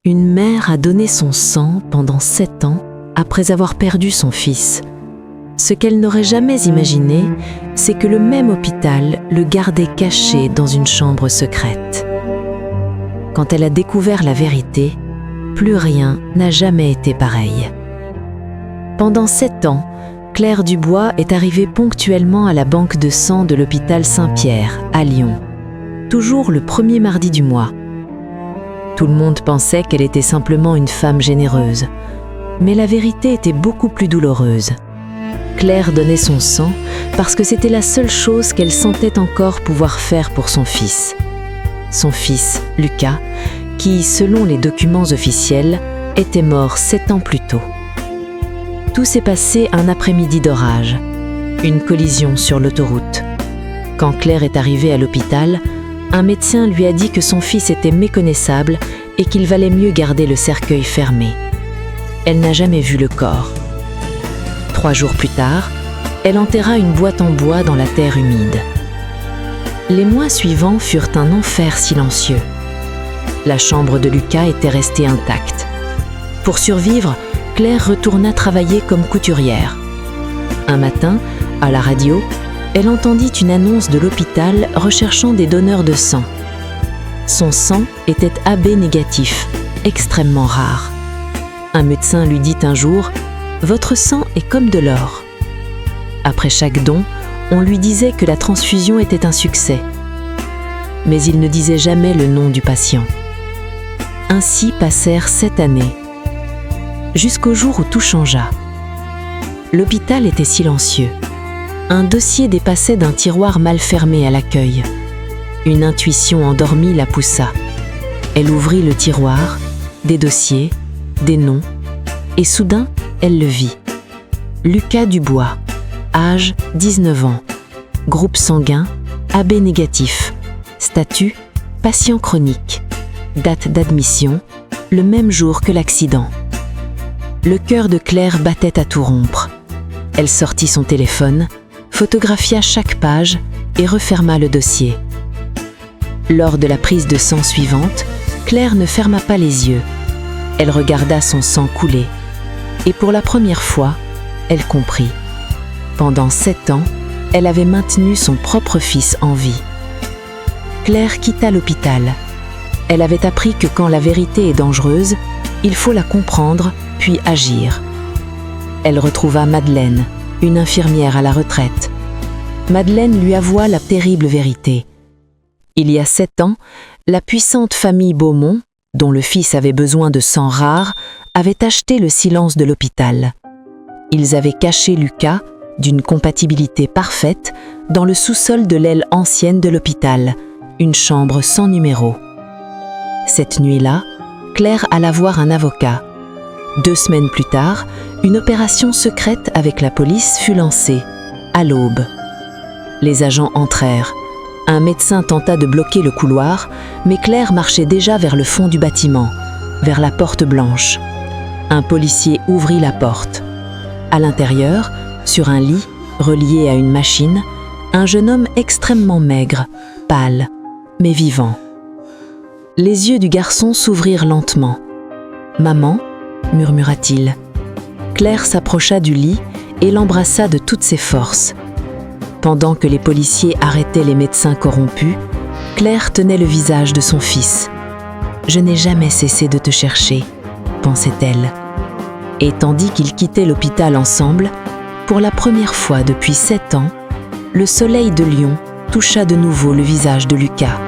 Une mère a donné son sang pendant 7 ans après avoir perdu son fils. Ce qu'elle n'aurait jamais imaginé, c'est que le même hôpital le gardait caché dans une chambre secrète. Quand elle a découvert la vérité, plus rien n'a jamais été pareil. Pendant 7 ans, Claire Dubois est arrivée ponctuellement à la banque de sang de l'hôpital Saint-Pierre, à Lyon, toujours le premier mardi du mois. Tout le monde pensait qu'elle était simplement une femme généreuse, mais la vérité était beaucoup plus douloureuse. Claire donnait son sang parce que c'était la seule chose qu'elle sentait encore pouvoir faire pour son fils. Son fils, Lucas, qui, selon les documents officiels, était mort 7 ans plus tôt. Tout s'est passé un après-midi d'orage, une collision sur l'autoroute. Quand Claire est arrivée à l'hôpital, un médecin lui a dit que son fils était méconnaissable et qu'il valait mieux garder le cercueil fermé. Elle n'a jamais vu le corps. 3 jours plus tard, elle enterra une boîte en bois dans la terre humide. Les mois suivants furent un enfer silencieux. La chambre de Lucas était restée intacte. Pour survivre, Claire retourna travailler comme couturière. Un matin, à la radio, elle entendit une annonce de l'hôpital recherchant des donneurs de sang. Son sang était AB négatif, extrêmement rare. Un médecin lui dit un jour « Votre sang est comme de l'or ». Après chaque don, on lui disait que la transfusion était un succès. Mais il ne disait jamais le nom du patient. Ainsi passèrent 7 années, jusqu'au jour où tout changea. L'hôpital était silencieux. Un dossier dépassait d'un tiroir mal fermé à l'accueil. Une intuition endormie la poussa. Elle ouvrit le tiroir, des dossiers, des noms, et soudain, elle le vit. Lucas Dubois, âge 19 ans, groupe sanguin AB négatif, statut patient chronique, date d'admission le même jour que l'accident. Le cœur de Claire battait à tout rompre. Elle sortit son téléphone, photographia chaque page et referma le dossier. Lors de la prise de sang suivante, Claire ne ferma pas les yeux. Elle regarda son sang couler. Et pour la première fois, elle comprit. Pendant 7 ans, elle avait maintenu son propre fils en vie. Claire quitta l'hôpital. Elle avait appris que quand la vérité est dangereuse, il faut la comprendre puis agir. Elle retrouva Madeleine, une infirmière à la retraite. Madeleine lui avoua la terrible vérité. Il y a 7 ans, la puissante famille Beaumont, dont le fils avait besoin de sang rare, avait acheté le silence de l'hôpital. Ils avaient caché Lucas, d'une compatibilité parfaite, dans le sous-sol de l'aile ancienne de l'hôpital, une chambre sans numéro. Cette nuit-là, Claire alla voir un avocat. 2 semaines plus tard, une opération secrète avec la police fut lancée, à l'aube. Les agents entrèrent. Un médecin tenta de bloquer le couloir, mais Claire marchait déjà vers le fond du bâtiment, vers la porte blanche. Un policier ouvrit la porte. À l'intérieur, sur un lit, relié à une machine, un jeune homme extrêmement maigre, pâle, mais vivant. Les yeux du garçon s'ouvrirent lentement. « Maman ?» murmura-t-il. Claire s'approcha du lit et l'embrassa de toutes ses forces. Pendant que les policiers arrêtaient les médecins corrompus, Claire tenait le visage de son fils. « Je n'ai jamais cessé de te chercher », pensait-elle. Et tandis qu'ils quittaient l'hôpital ensemble, pour la première fois depuis 7 ans, le soleil de Lyon toucha de nouveau le visage de Lucas.